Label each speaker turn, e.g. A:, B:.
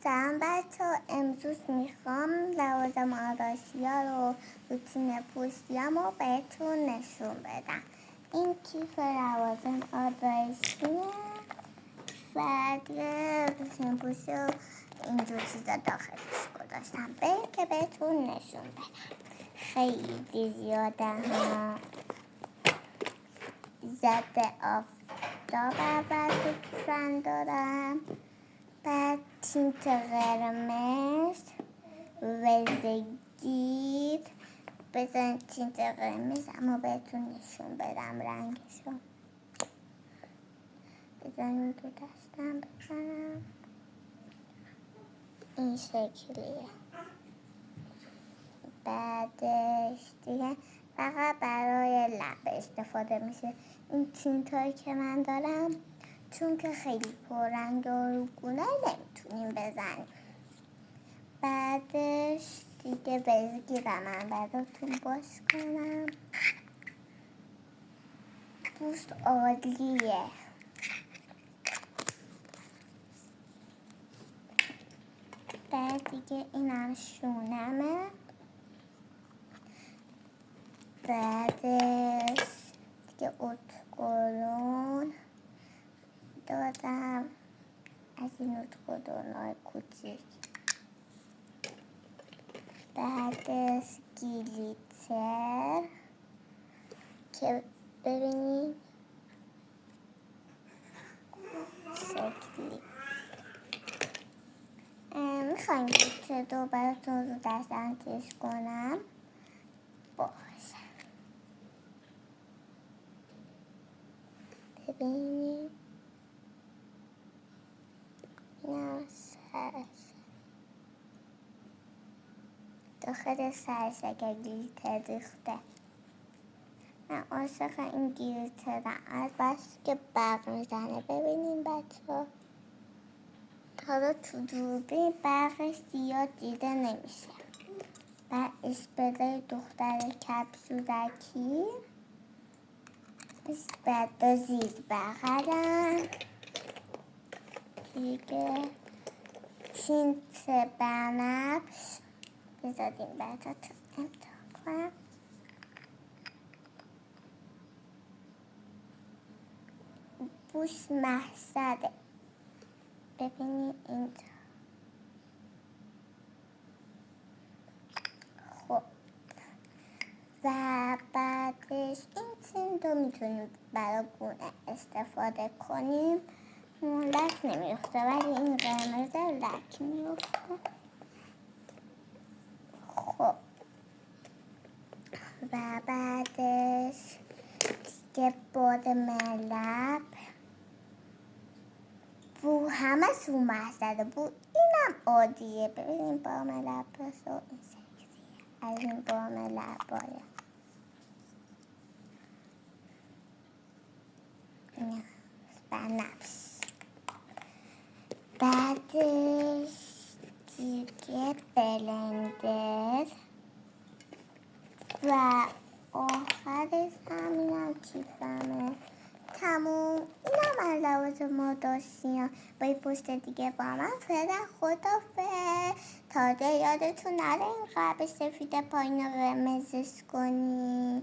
A: سلام بچه، امروز میخوام لوازم آرایشی رو روتین پوستیم رو بهتون نشون بدم. این کیف لوازم آرایشی بعد روتین پوستی رو اینجور چیزا داخلش گذاشتم که بهتون نشون بدم. خیلی زیاده ها، ضد آفتاب اول تو دارم، بعد تینت قرمز، وزگیر. بزن تینت قرمز اما بهتون نشون بدم رنگشو. بزنیم تو دستم بزنم، این شکلیه. بعدش دیگه فقط برای لب استفاده میشه این تینت هایی که من دارم، چون که خیلی پررنگ و روگونه نمیتونیم بزنیم. بعدش دیگه وزگیرم من براتون باز کنم. پوست عالیه. بعد دیگه اینم شونمه. بعدش دیگه اتکلون دادم، از این اتکلون‌های کوچیک. بعدش گلیتر که ببینید شکلی. میخوایم گلیتر رو براتون رو دستم تیز کنم. باشه، ببینید اینم سرش، داخل سرش اگر گلیتر ریخته. من عاشق این گلیترم، از بس که برق میزنه. ببینیم بچه ها، حالا تو دوربین برقش زیاد دیده نمیشه. بعد اسپری دختر کپسولکی، بعد زیر بغلم دیگه تینت بنفش. بذاریم براتون امتحان کنم. بوش محصده، ببینید اینجا. خب و بعدش این تینت رو میتونیم برای گونه استفاده کنیم. لک نمیفته، ولی این قرمز لک میفته. خب و بعدش دیگه بادم لب، بو همه سو محصده بود. اینم عادیه. ببینیم بام لب بسو این شکلیه. از این بام لب باید این بنفش. بعدش دیگه بلندر و آخرش همینم کیفمه. تموم. اینم از لوازم ما داشتیم. با این پشت دیگه با من فعلا خدافظ. تازه یادتون نره این قلب سفید پایین رو قرمزش کنی.